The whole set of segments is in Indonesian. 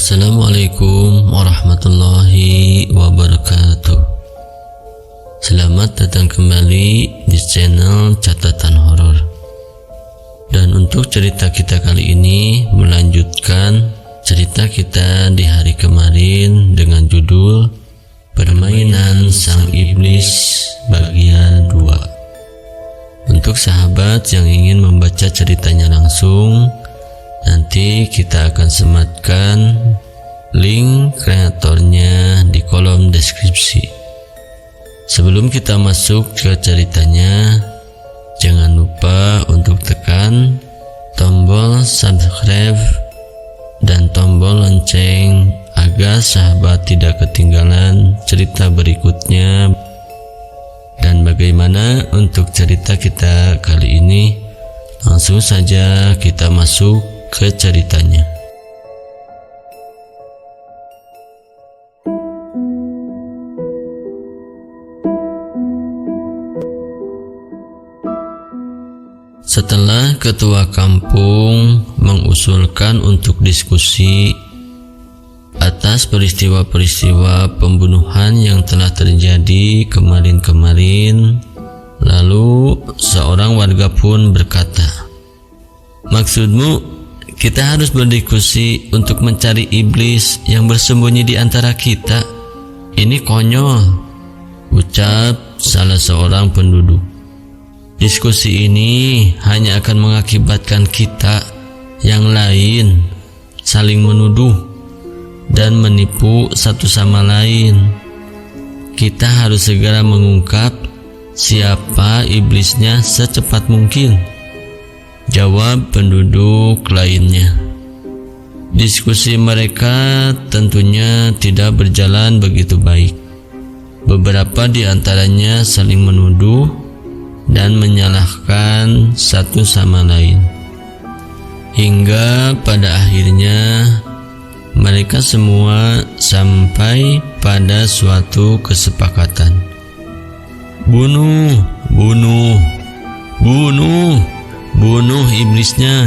Assalamualaikum warahmatullahi wabarakatuh. Selamat datang kembali di channel Catatan Horor. Dan untuk cerita kita kali ini melanjutkan cerita kita di hari kemarin dengan judul Permainan Sang Iblis bagian 2. Untuk sahabat yang ingin membaca ceritanya langsung, nanti kita akan sematkan link kreatornya di kolom deskripsi. Sebelum kita masuk ke ceritanya, jangan lupa untuk tekan tombol subscribe dan tombol lonceng agar sahabat tidak ketinggalan cerita berikutnya. Dan bagaimana untuk cerita kita kali ini? Langsung saja kita masuk ke ceritanya. Setelah ketua kampung mengusulkan untuk diskusi atas peristiwa-peristiwa pembunuhan yang telah terjadi kemarin-kemarin, lalu seorang warga pun berkata, "Maksudmu kita harus berdiskusi untuk mencari iblis yang bersembunyi di antara kita? Ini konyol," ucap salah seorang penduduk. "Diskusi ini hanya akan mengakibatkan kita yang lain saling menuduh dan menipu satu sama lain. Kita harus segera mengungkap siapa iblisnya secepat mungkin," jawab penduduk lainnya. Diskusi mereka tentunya tidak berjalan begitu baik. Beberapa di antaranya saling menuduh dan menyalahkan satu sama lain. Hingga pada akhirnya mereka semua sampai pada suatu kesepakatan. Bunuh, bunuh, bunuh, bunuh iblisnya.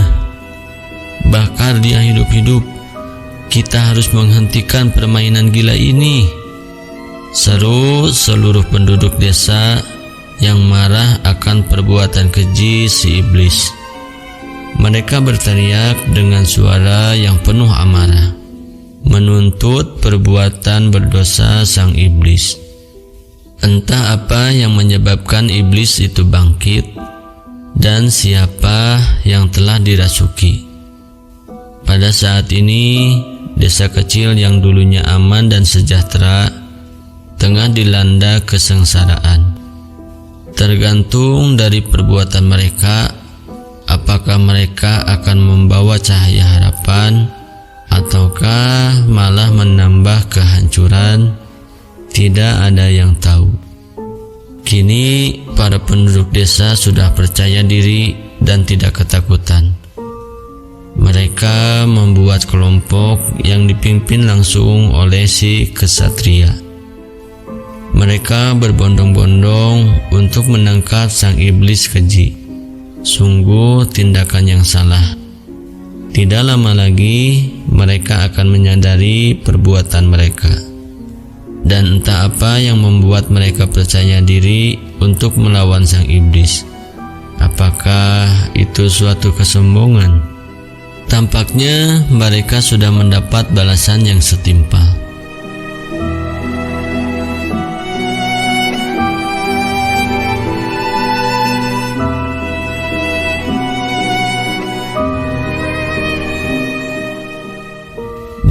Bakar dia hidup-hidup. Kita harus menghentikan permainan gila ini, seru seluruh penduduk desa yang marah akan perbuatan keji si iblis. Mereka berteriak dengan suara yang penuh amarah, menuntut perbuatan berdosa sang iblis. Entah apa yang menyebabkan iblis itu bangkit dan siapa yang telah dirasuki. Pada saat ini, desa kecil yang dulunya aman dan sejahtera tengah dilanda kesengsaraan. Tergantung dari perbuatan mereka, apakah mereka akan membawa cahaya harapan ataukah malah menambah kehancuran, tidak ada yang tahu. Kini para penduduk desa sudah percaya diri dan tidak ketakutan. Mereka membuat kelompok yang dipimpin langsung oleh si kesatria. Mereka berbondong-bondong untuk menangkap sang iblis keji. Sungguh tindakan yang salah. Tidak lama lagi mereka akan menyadari perbuatan mereka. Dan entah apa yang membuat mereka percaya diri untuk melawan sang iblis. Apakah itu suatu kesombongan? Tampaknya mereka sudah mendapat balasan yang setimpal.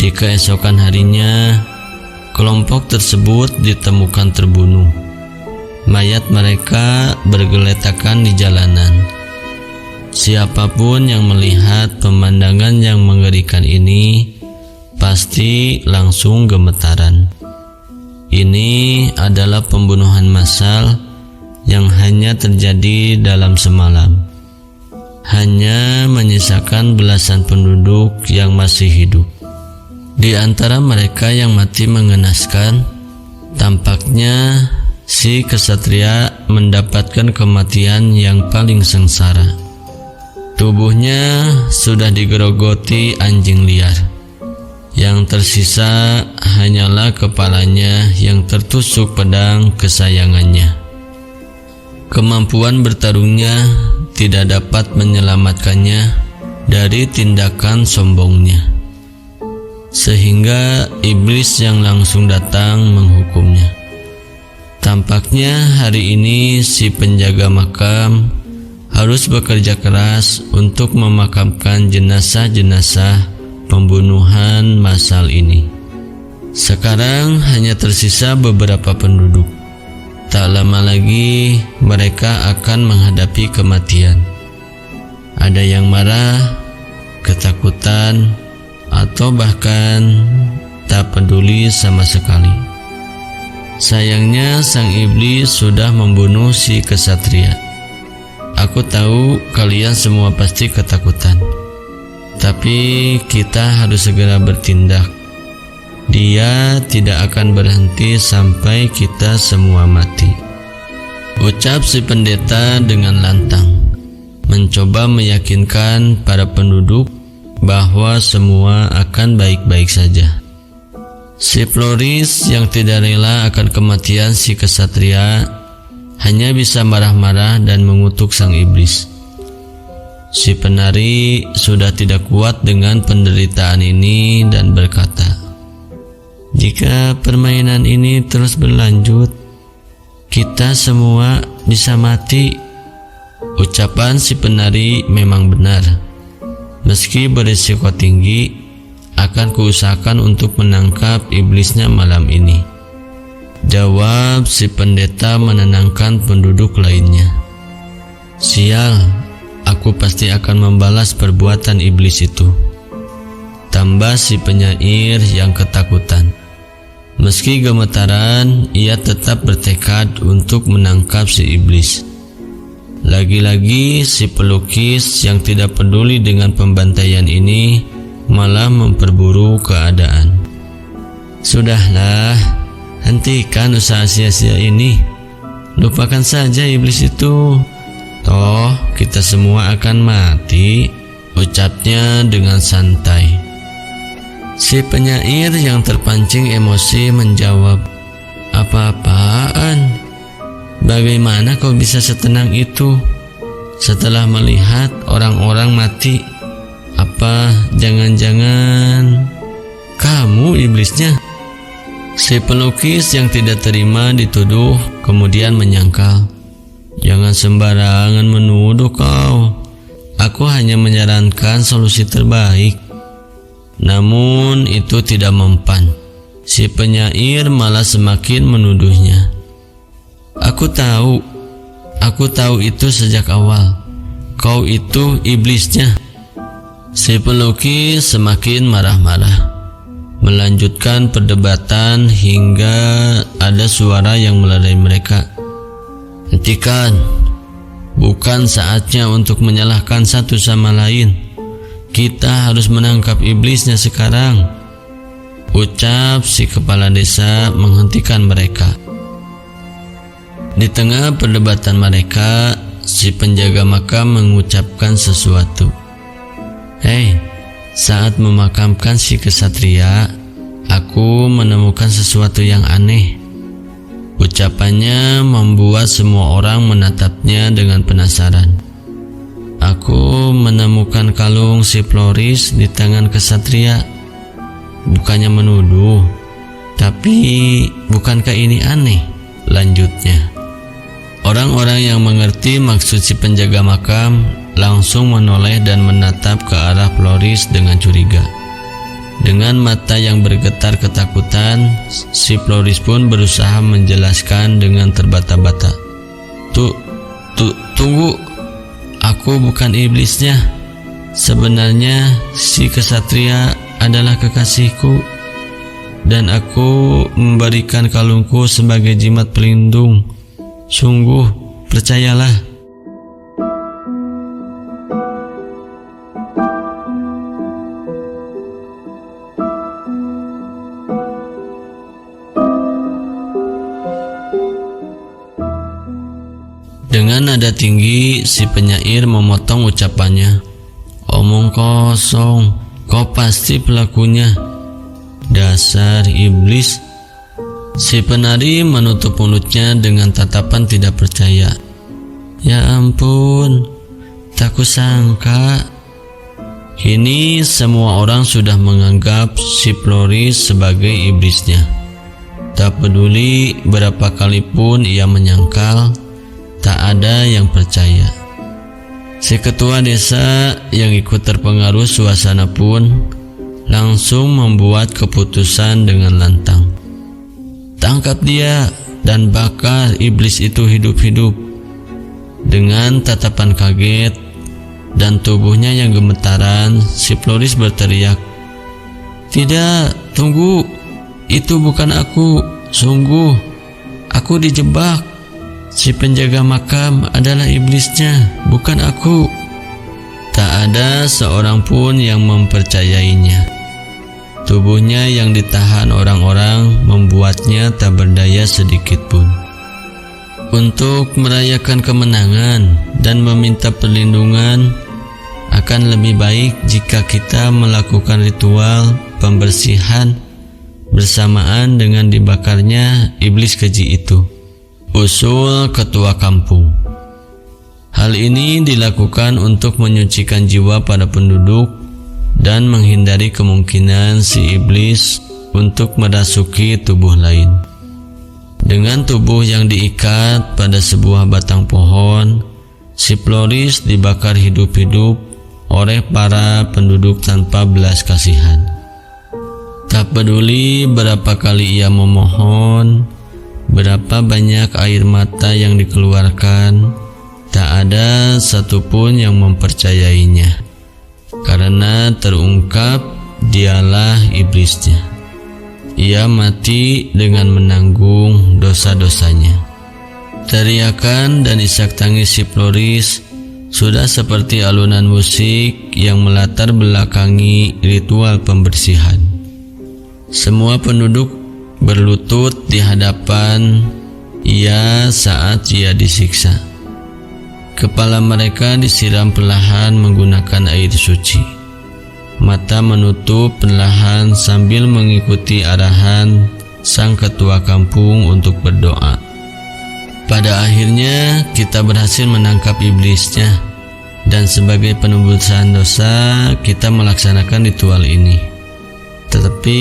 Di keesokan harinya, kelompok tersebut ditemukan terbunuh. Mayat mereka bergeletakan di jalanan. Siapapun yang melihat pemandangan yang mengerikan ini pasti langsung gemetaran. Ini adalah pembunuhan massal yang hanya terjadi dalam semalam. Hanya menyisakan belasan penduduk yang masih hidup. Di antara mereka yang mati mengenaskan, tampaknya si kesatria mendapatkan kematian yang paling sengsara. Tubuhnya sudah digerogoti anjing liar. Yang tersisa hanyalah kepalanya yang tertusuk pedang kesayangannya. Kemampuan bertarungnya tidak dapat menyelamatkannya dari tindakan sombongnya, sehingga iblis yang langsung datang menghukumnya. Tampaknya hari ini si penjaga makam harus bekerja keras untuk memakamkan jenazah-jenazah pembunuhan massal ini. Sekarang hanya tersisa beberapa penduduk. Tak lama lagi mereka akan menghadapi kematian. Ada yang marah, ketakutan, atau bahkan tak peduli sama sekali. Sayangnya sang iblis sudah membunuh si kesatria. Aku tahu kalian semua pasti ketakutan, tapi kita harus segera bertindak. Dia tidak akan berhenti sampai kita semua mati, ucap si pendeta dengan lantang, mencoba meyakinkan para penduduk bahwa semua akan baik-baik saja. Si Floris yang tidak rela akan kematian si kesatria hanya bisa marah-marah dan mengutuk sang iblis. Si penari sudah tidak kuat dengan penderitaan ini dan berkata, "Jika permainan ini terus berlanjut, kita semua bisa mati." Ucapan si penari memang benar. Meski berisiko tinggi, akan kuusahakan untuk menangkap iblisnya malam ini, jawab si pendeta menenangkan penduduk lainnya. Sial, aku pasti akan membalas perbuatan iblis itu, tambah si penyair yang ketakutan. Meski gemetaran, ia tetap bertekad untuk menangkap si iblis. Lagi-lagi si pelukis yang tidak peduli dengan pembantaian ini malah memperburuk keadaan. Sudahlah, hentikan usaha sia-sia ini. Lupakan saja iblis itu. Toh kita semua akan mati, ucapnya dengan santai. Si penyair yang terpancing emosi menjawab, "Apa-apaan? Bagaimana kau bisa setenang itu setelah melihat orang-orang mati? Apa jangan-jangan kamu iblisnya?" Si pelukis yang tidak terima dituduh kemudian menyangkal, "Jangan sembarangan menuduh kau. Aku hanya menyarankan solusi terbaik." Namun itu tidak mempan. Si penyair malah semakin menuduhnya. Aku tahu itu sejak awal. Kau itu iblisnya." Si pelukis semakin marah-marah, melanjutkan perdebatan hingga ada suara yang melerai mereka. "Hentikan, bukan saatnya untuk menyalahkan satu sama lain. Kita harus menangkap iblisnya sekarang," ucap si kepala desa menghentikan mereka. Di tengah perdebatan mereka, si penjaga makam mengucapkan sesuatu. "Hei, saat memakamkan si kesatria, aku menemukan sesuatu yang aneh." Ucapannya membuat semua orang menatapnya dengan penasaran. "Aku menemukan kalung si Floris di tangan kesatria." Bukannya menuduh, tapi bukankah ini aneh? Lanjutnya. Orang-orang yang mengerti maksud si penjaga makam langsung menoleh dan menatap ke arah Floris dengan curiga. Dengan mata yang bergetar ketakutan, si Floris pun berusaha menjelaskan dengan terbata-bata. Tunggu, aku bukan iblisnya. Sebenarnya si kesatria adalah kekasihku, dan aku memberikan kalungku sebagai jimat pelindung. Sungguh, percayalah." Dengan nada tinggi, si penyair memotong ucapannya. "Omong kosong, kau pasti pelakunya. Dasar iblis. Si penari menutup mulutnya dengan tatapan tidak percaya. Ya ampun, tak kusangka. Kini semua orang sudah menganggap si Floris sebagai iblisnya. Tak peduli berapa kali pun ia menyangkal, tak ada yang percaya. Si ketua desa yang ikut terpengaruh suasana pun langsung membuat keputusan dengan lantang. Tangkap dia dan bakar iblis itu hidup-hidup. Dengan tatapan kaget dan tubuhnya yang gemetaran, si Floris berteriak, "Tidak, tunggu, itu bukan aku, sungguh, aku dijebak. Si penjaga makam adalah iblisnya, bukan aku." Tak ada seorang pun yang mempercayainya. Tubuhnya yang ditahan orang-orang membuatnya tak berdaya sedikit pun. Untuk merayakan kemenangan dan meminta perlindungan, akan lebih baik jika kita melakukan ritual pembersihan bersamaan dengan dibakarnya iblis keji itu, usul ketua kampung. Hal ini dilakukan untuk menyucikan jiwa para penduduk dan menghindari kemungkinan si iblis untuk merasuki tubuh lain. Dengan tubuh yang diikat pada sebuah batang pohon, si Floris dibakar hidup-hidup oleh para penduduk tanpa belas kasihan. Tak peduli berapa kali ia memohon, berapa banyak air mata yang dikeluarkan, tak ada satupun yang mempercayainya. Karena terungkap dialah iblisnya. Ia mati dengan menanggung dosa-dosanya. Teriakan dan isak tangis si Floris sudah seperti alunan musik yang melatar belakangi ritual pembersihan. Semua penduduk berlutut di hadapan ia saat ia disiksa. Kepala mereka disiram perlahan menggunakan air suci. Mata menutup perlahan sambil mengikuti arahan sang ketua kampung untuk berdoa. Pada akhirnya kita berhasil menangkap iblisnya, dan sebagai penebusan dosa kita melaksanakan ritual ini. Tetapi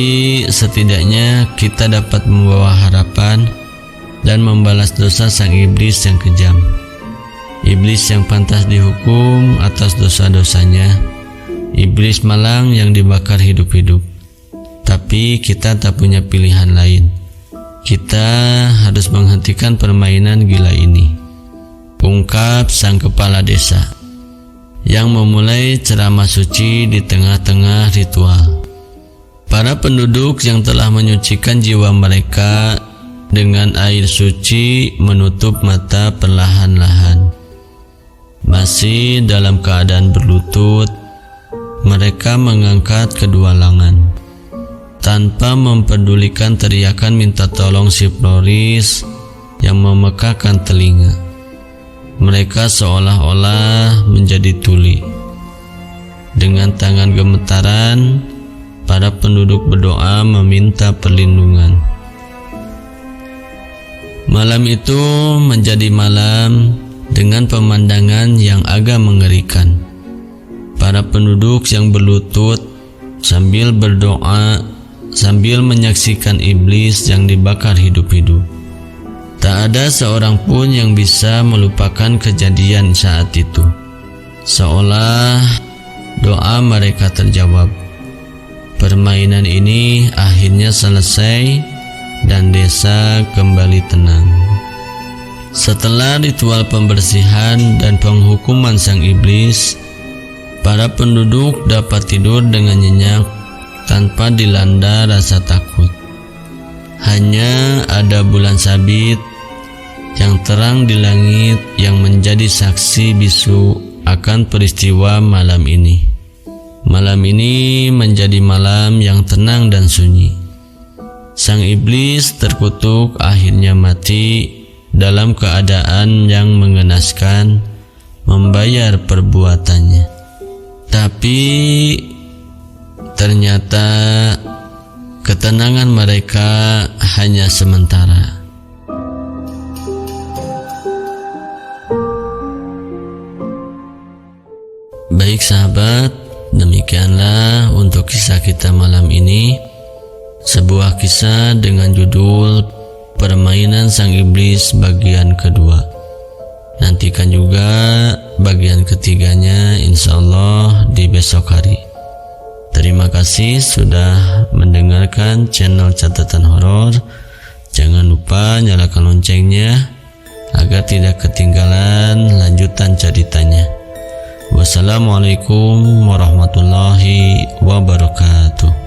setidaknya kita dapat membawa harapan dan membalas dosa sang iblis yang kejam. Iblis yang pantas dihukum atas dosa-dosanya, iblis malang yang dibakar hidup-hidup. Tapi kita tak punya pilihan lain. Kita harus menghentikan permainan gila ini, ungkap sang kepala desa yang memulai ceramah suci di tengah-tengah ritual. Para penduduk yang telah menyucikan jiwa mereka dengan air suci menutup mata perlahan-lahan. Masih dalam keadaan berlutut, mereka mengangkat kedua lengan tanpa mempedulikan teriakan minta tolong si Floris yang memekakkan telinga. Mereka seolah-olah menjadi tuli. Dengan tangan gemetaran, para penduduk berdoa meminta perlindungan. Malam itu menjadi malam dengan pemandangan yang agak mengerikan. Para penduduk yang berlutut sambil berdoa sambil menyaksikan iblis yang dibakar hidup-hidup. Tak ada seorang pun yang bisa melupakan kejadian saat itu. Seolah doa mereka terjawab. Permainan ini akhirnya selesai dan desa kembali tenang. Setelah ritual pembersihan dan penghukuman sang iblis, para penduduk dapat tidur dengan nyenyak tanpa dilanda rasa takut. Hanya ada bulan sabit yang terang di langit yang menjadi saksi bisu akan peristiwa malam ini. Malam ini menjadi malam yang tenang dan sunyi. Sang iblis terkutuk akhirnya mati dalam keadaan yang mengenaskan, membayar perbuatannya. Tapi ternyata ketenangan mereka hanya sementara. Baik sahabat, demikianlah untuk kisah kita malam ini. Sebuah kisah dengan judul Permainan Sang Iblis bagian kedua. Nantikan juga bagian ketiganya insyaallah di besok hari. Terima kasih sudah mendengarkan channel Catatan Horor. Jangan lupa nyalakan loncengnya agar tidak ketinggalan lanjutan ceritanya. Wassalamualaikum warahmatullahi wabarakatuh.